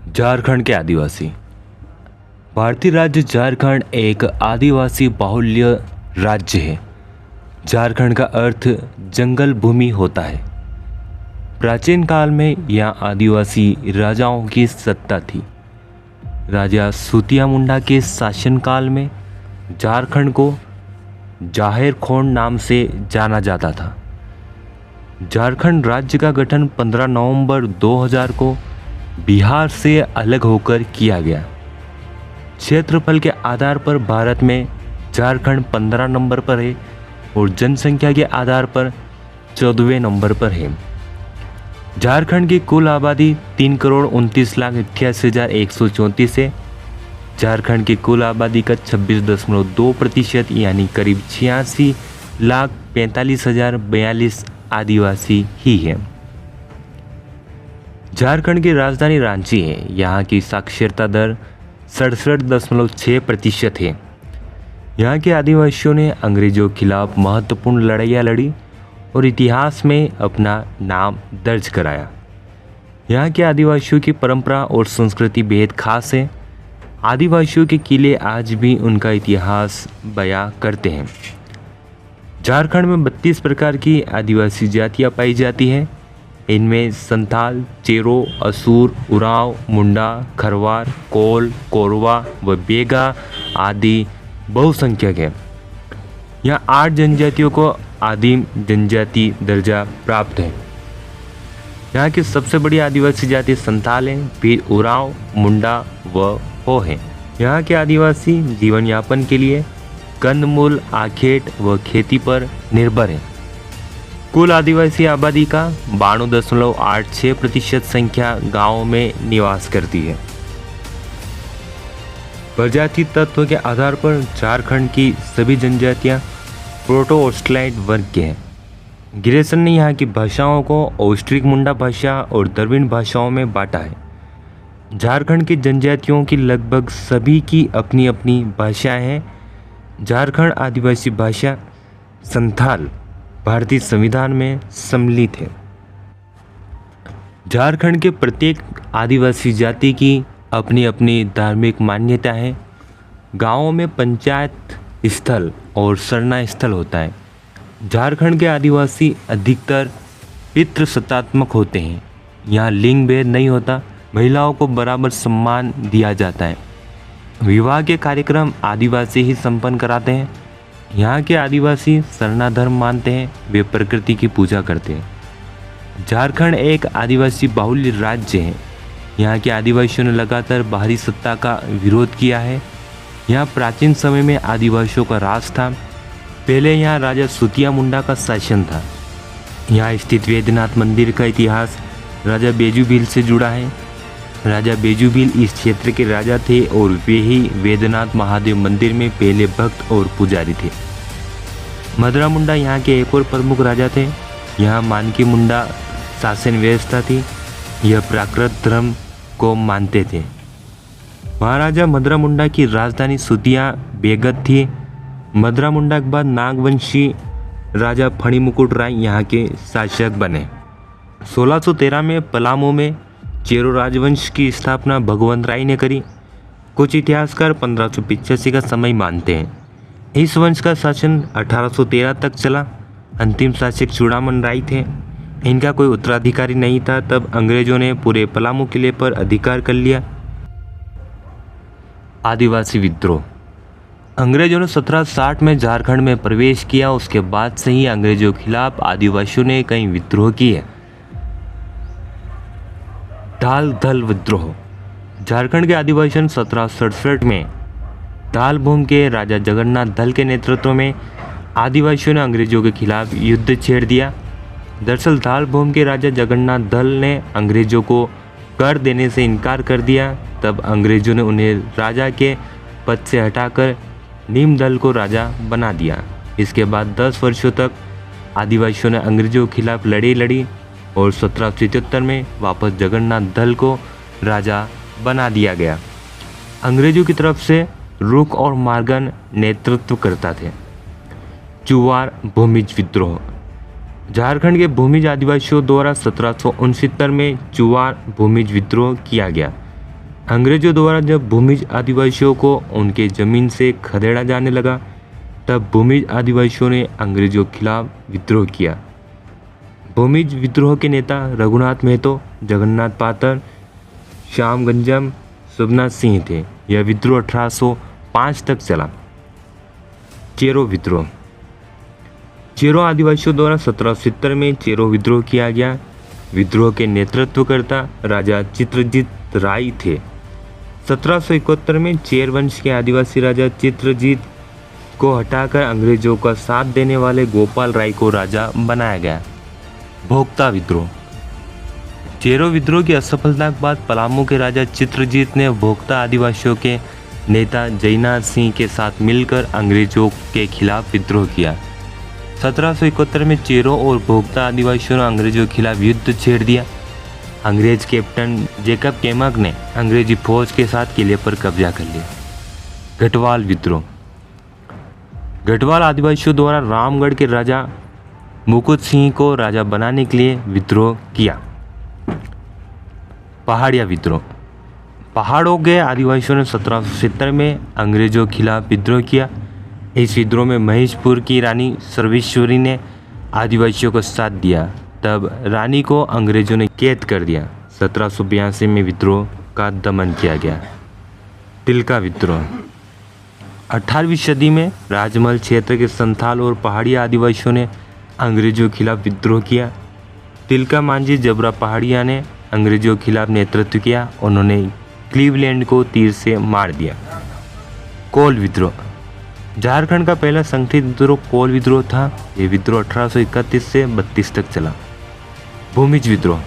झारखंड के आदिवासी। भारतीय राज्य झारखंड एक आदिवासी बाहुल्य राज्य है। झारखंड का अर्थ जंगल भूमि होता है। प्राचीन काल में यहाँ आदिवासी राजाओं की सत्ता थी। राजा सुतिया मुंडा के शासनकाल में झारखंड को जाहिर खोंड नाम से जाना जाता था। झारखंड राज्य का गठन 15 नवंबर 2000 को बिहार से अलग होकर किया गया। क्षेत्रफल के आधार पर भारत में झारखंड 15 नंबर पर है और जनसंख्या के आधार पर 14वें नंबर पर है। झारखंड की कुल आबादी 3,29,88,134 है। झारखंड की कुल आबादी का 26.2% यानी करीब 86,45,042 आदिवासी ही है। झारखंड की राजधानी रांची है। यहाँ की साक्षरता दर 67.6% है। यहाँ के आदिवासियों ने अंग्रेजों के खिलाफ महत्वपूर्ण लड़ाइयाँ लड़ी और इतिहास में अपना नाम दर्ज कराया। यहाँ के आदिवासियों की परंपरा और संस्कृति बेहद खास है। आदिवासियों के किले आज भी उनका इतिहास बयां करते हैं। झारखंड में 32 प्रकार की आदिवासी जातियाँ पाई जाती हैं। इनमें संथाल, चेरो, असुर, उरांव, मुंडा, खरवार, कोल, कोरवा व बेगा आदि बहुसंख्यक है। यहाँ 8 जनजातियों को आदिम जनजाति दर्जा प्राप्त है। यहाँ की सबसे बड़ी आदिवासी जाति संथाल है, फिर उरांव, मुंडा व हो है। यहाँ के आदिवासी जीवन यापन के लिए कंदमूल, आखेट व खेती पर निर्भर है। कुल आदिवासी आबादी का 92.86% संख्या गांवों में निवास करती है। प्रजाति तत्व के आधार पर झारखंड की सभी जनजातियां प्रोटो ऑस्ट्रेलाइड वर्ग के हैं। गिरेसन ने यहाँ की भाषाओं को ऑस्ट्रिक मुंडा भाषा और द्रविड़ भाषाओं में बांटा है। झारखंड की जनजातियों की लगभग सभी की अपनी अपनी भाषाएं हैं। झारखंड आदिवासी भाषा संथाल भारतीय संविधान में सम्मिलित है। झारखंड के प्रत्येक आदिवासी जाति की अपनी अपनी धार्मिक मान्यता है। गांवों में पंचायत स्थल और सरना स्थल होता है। झारखंड के आदिवासी अधिकतर पितृसत्तात्मक होते हैं। यहाँ लिंग भेद नहीं होता। महिलाओं को बराबर सम्मान दिया जाता है। विवाह के कार्यक्रम आदिवासी ही संपन्न कराते हैं। यहाँ के आदिवासी सरना धर्म मानते हैं। वे प्रकृति की पूजा करते हैं। झारखंड एक आदिवासी बाहुल्य राज्य है। यहाँ के आदिवासियों ने लगातार बाहरी सत्ता का विरोध किया है। यहाँ प्राचीन समय में आदिवासियों का राज था। पहले यहाँ राजा सुतिया मुंडा का शासन था। यहाँ स्थित वैद्यनाथ मंदिर का इतिहास राजा बेजू भील से जुड़ा है। राजा बेजू भील इस क्षेत्र के राजा थे और वे ही वैद्यनाथ महादेव मंदिर में पहले भक्त और पुजारी थे। मदरा मुंडा यहाँ के एक और प्रमुख राजा थे। यहाँ मानकी मुंडा शासन व्यवस्था थी। यह प्राकृत धर्म को मानते थे। महाराजा मदरा मुंडा की राजधानी सुतिया बेगत थी। मदरा मुंडा के बाद नागवंशी राजा फणिमुकुट राय यहाँ के शासक बने। 1613 में पलामू में चेरो राजवंश की स्थापना भगवंत राय ने करी। कुछ इतिहासकार 1585 का समय मानते हैं। इस वंश का शासन 1813 तक चला। अंतिम शासक चूड़ामन राय थे। इनका कोई उत्तराधिकारी नहीं था। तब अंग्रेजों ने पूरे पलामू किले पर अधिकार कर लिया। आदिवासी विद्रोह। अंग्रेजों ने 1760 में झारखंड में प्रवेश किया। उसके बाद से ही अंग्रेजों के खिलाफ आदिवासियों ने कई विद्रोह किए। दाल दल विद्रोह। झारखंड के आदिवासियों ने 1767 में दाल भूम के राजा जगन्नाथ दल के नेतृत्व में आदिवासियों ने अंग्रेजों के खिलाफ युद्ध छेड़ दिया। दरअसल दाल भूम के राजा जगन्नाथ दल ने अंग्रेजों को कर देने से इनकार कर दिया। तब अंग्रेजों ने उन्हें राजा के पद से हटाकर नीम दल को राजा बना दिया। इसके बाद 10 वर्षों तक आदिवासियों ने अंग्रेजों के खिलाफ लड़ी और 1777 में वापस जगन्नाथ दल को राजा बना दिया गया। अंग्रेजों की तरफ से रुक और मार्गन नेतृत्व करता थे। चुवार भूमिज विद्रोह। झारखंड के भूमिज आदिवासियों द्वारा 1769 में चुवार भूमिज विद्रोह किया गया। अंग्रेजों द्वारा जब भूमिज आदिवासियों को उनके ज़मीन से खदेड़ा जाने लगा, तब भूमिज आदिवासियों ने अंग्रेजों के खिलाफ विद्रोह किया। भूमिज विद्रोह के नेता रघुनाथ महतो, जगन्नाथ पातर, श्याम गंजम, शुभनाथ सिंह थे। यह विद्रोह 1805 तक चला। चेरो विद्रोह। चेरो आदिवासियों द्वारा 1770 में चेरो विद्रोह किया गया। विद्रोह के नेतृत्वकर्ता राजा चित्रजीत राय थे। 1771 में चेर वंश के आदिवासी राजा चित्रजीत को हटाकर अंग्रेजों का साथ देने वाले गोपाल राय को राजा बनाया गया। भोक्ता विद्रोह। चेरो विद्रोह की असफलता के बाद पलामू के राजा चित्रजीत ने भोक्ता आदिवासियों के नेता जयनाथ सिंह के साथ मिलकर अंग्रेजों के खिलाफ विद्रोह किया। 1771 में चेरो और भोक्ता आदिवासियों ने अंग्रेजों के खिलाफ युद्ध छेड़ दिया। अंग्रेज कैप्टन जेकब केमक ने अंग्रेजी फौज के साथ किले पर कब्जा कर लिया। गढ़वाल विद्रोह। गढ़वाल आदिवासियों द्वारा रामगढ़ के राजा मुकुट सिंह को राजा बनाने के लिए विद्रोह किया। पहाड़िया विद्रोह। पहाड़ों के आदिवासियों ने 1770 में अंग्रेजों के खिलाफ विद्रोह किया। इस विद्रोह में महेशपुर की रानी सर्वेश्वरी ने आदिवासियों को साथ दिया। तब रानी को अंग्रेजों ने कैद कर दिया। 1782 में विद्रोह का दमन किया गया। तिलका विद्रोह। 18वीं सदी में राजमहल क्षेत्र के संथाल और पहाड़ी आदिवासियों ने अंग्रेजों के खिलाफ विद्रोह किया। तिलका मांझी जबरा पहाड़िया ने अंग्रेजों के खिलाफ नेतृत्व किया। उन्होंने क्लीवलैंड को तीर से मार दिया। कोल विद्रोह। झारखंड का पहला संगठित विद्रोह कोल विद्रोह था। ये विद्रोह 1831 से 32 तक चला। भूमिज विद्रोह।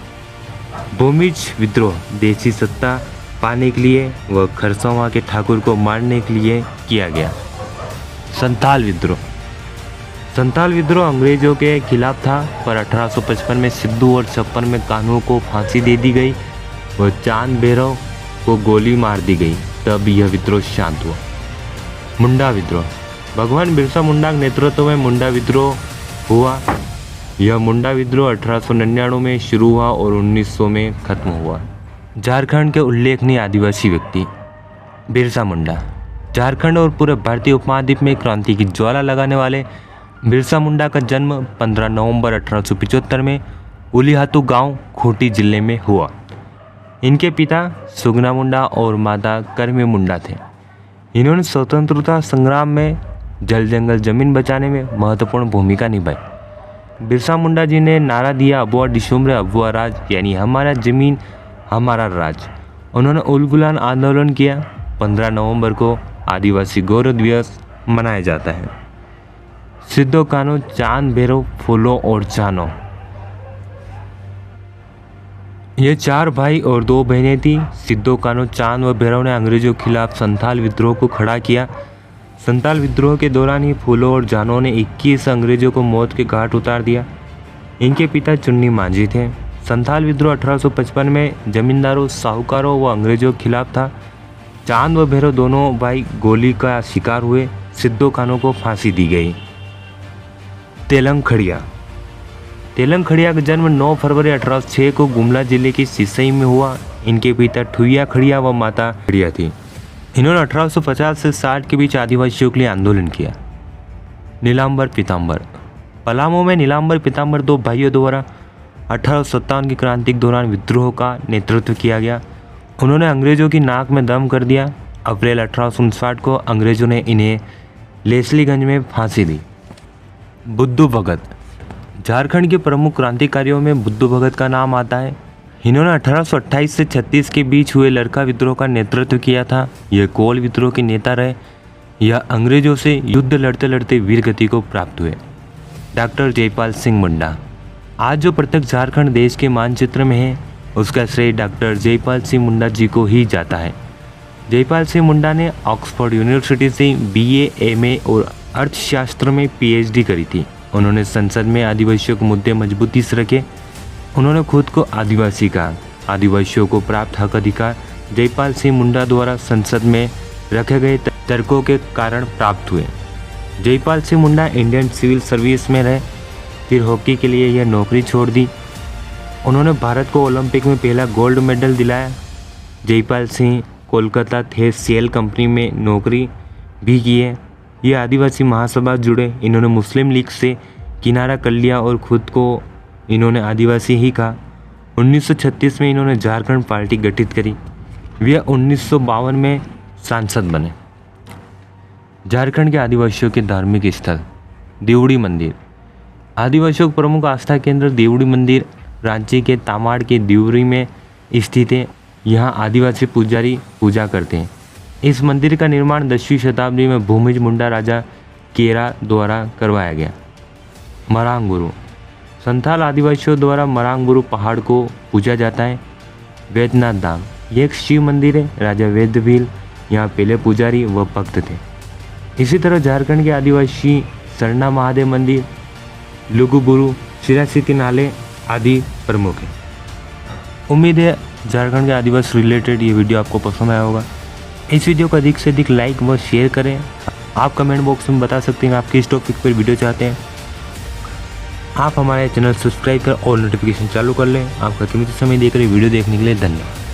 भूमिज विद्रोह देशी सत्ता पाने के लिए व खरसवां के ठाकुर को मारने के लिए किया गया। संथाल विद्रोह। संथाल विद्रोह अंग्रेजों के खिलाफ था, पर 1855 में सिद्धू और 56 में कान्हू को फांसी दे दी गई व चांद भैरव को गोली मार दी गई। तब यह विद्रोह शांत हुआ। मुंडा विद्रोह। भगवान बिरसा मुंडा के नेतृत्व में मुंडा विद्रोह हुआ। यह मुंडा विद्रोह 1899 में शुरू हुआ और 1900 में खत्म हुआ। झारखंड के उल्लेखनीय आदिवासी व्यक्ति। बिरसा मुंडा। झारखंड और पूरे भारतीय उपमहाद्वीप में क्रांति की ज्वाला लगाने वाले बिरसा मुंडा का जन्म 15 नवंबर 1875 में उलीहातू गांव खूंटी जिले में हुआ। इनके पिता सुगना मुंडा और माता कर्मी मुंडा थे। इन्होंने स्वतंत्रता संग्राम में जल जंगल जमीन बचाने में महत्वपूर्ण भूमिका निभाई। बिरसा मुंडा जी ने नारा दिया, अबुआ डिशुमरे अबुआ राज, यानी हमारा जमीन हमारा राज। उन्होंने उलगुलान आंदोलन किया। 15 नवंबर को आदिवासी गौरव दिवस मनाया जाता है। सिद्धो कान्हू, चांद भैरव, फूलो और चानो, ये 4 भाई और 2 बहनें थी। सिद्धो कान्हू, चांद व भैरव ने अंग्रेजों के खिलाफ संथाल विद्रोह को खड़ा किया। संथाल विद्रोह के दौरान ही फूलो और जानो ने 21 अंग्रेजों को मौत के घाट उतार दिया। इनके पिता चुन्नी मांझी थे। संथाल विद्रोह 1855 में जमींदारों, साहूकारों व अंग्रेजों के खिलाफ था। चांद व भैरव दोनों भाई गोली का शिकार हुए। सिद्धो कान्हू को फांसी दी गई। तेलंग खड़िया। तेलंग खड़िया का जन्म 9 फरवरी 1806 को गुमला जिले की सिसई में हुआ। इनके पिता ठुइया खड़िया व माता खड़िया थी। इन्होंने 1850 से 60 के बीच आदिवासियों के लिए आंदोलन किया। नीलांबर पीताम्बर। पलामू में नीलांबर पीताम्बर 2 भाइयों द्वारा 1857 की क्रांति के दौरान विद्रोह का नेतृत्व किया गया। उन्होंने अंग्रेजों की नाक में दम कर दिया। अप्रैल 1859 को अंग्रेजों ने इन्हें लेस्लीगंज में फांसी दी। बुद्धू भगत। झारखंड के प्रमुख क्रांतिकारियों में बुद्धू भगत का नाम आता है। इन्होंने 1828 से 36 के बीच हुए लड़का विद्रोह का नेतृत्व किया था। यह कोल विद्रोह के नेता रहे। यह अंग्रेजों से युद्ध लड़ते लड़ते वीर गति को प्राप्त हुए। डॉक्टर जयपाल सिंह मुंडा। आज जो प्रत्येक झारखंड देश के मानचित्र में है, उसका श्रेय डॉक्टर जयपाल सिंह मुंडा जी को ही जाता है। जयपाल सिंह मुंडा ने ऑक्सफोर्ड यूनिवर्सिटी से BA, MA और अर्थशास्त्र में PhD करी थी। उन्होंने संसद में आदिवासियों के मुद्दे मजबूती से रखे। उन्होंने खुद को आदिवासी कहा। आदिवासियों को प्राप्त हक अधिकार जयपाल सिंह मुंडा द्वारा संसद में रखे गए तर्कों के कारण प्राप्त हुए। Jaipal Singh Munda Indian civil service में रहे, फिर हॉकी के लिए यह नौकरी छोड़ दी। उन्होंने भारत को ओलंपिक में पहला गोल्ड मेडल दिलाया। जयपाल सिंह कोलकाता थे सेल कंपनी में नौकरी भी की है। ये आदिवासी महासभा जुड़े, इन्होंने मुस्लिम लीग से किनारा कर लिया और ख़ुद को इन्होंने आदिवासी ही कहा। 1936 में इन्होंने झारखंड पार्टी गठित करी। वे 1952 में सांसद बने। झारखंड के आदिवासियों के धार्मिक स्थल देवड़ी मंदिर। आदिवासियों का प्रमुख आस्था केंद्र देवड़ी मंदिर रांची के तामाड़ के देवड़ी में स्थित है। यहाँ आदिवासी पुजारी पूजा करते हैं। इस मंदिर का निर्माण 10वीं शताब्दी में भूमिज मुंडा राजा केरा द्वारा करवाया गया। मरांग गुरु। संथाल आदिवासियों द्वारा मरांग गुरु पहाड़ को पूजा जाता है। वैद्यनाथ धाम, ये एक शिव मंदिर है। राजा वेदभील यहाँ पहले पुजारी व भक्त थे। इसी तरह झारखंड के आदिवासी सरना महादेव मंदिर, लुगुबुरु, सिरासिती नाले आदि प्रमुख हैं। उम्मीद है झारखंड के आदिवासी रिलेटेड ये वीडियो आपको पसंद आया होगा। इस वीडियो को अधिक से अधिक लाइक व शेयर करें। आप कमेंट बॉक्स में बता सकते हैं आप किस टॉपिक पर वीडियो चाहते हैं। आप हमारे चैनल सब्सक्राइब कर और नोटिफिकेशन चालू कर लें। आपका कीमती समय देकर वीडियो देखने के लिए धन्यवाद।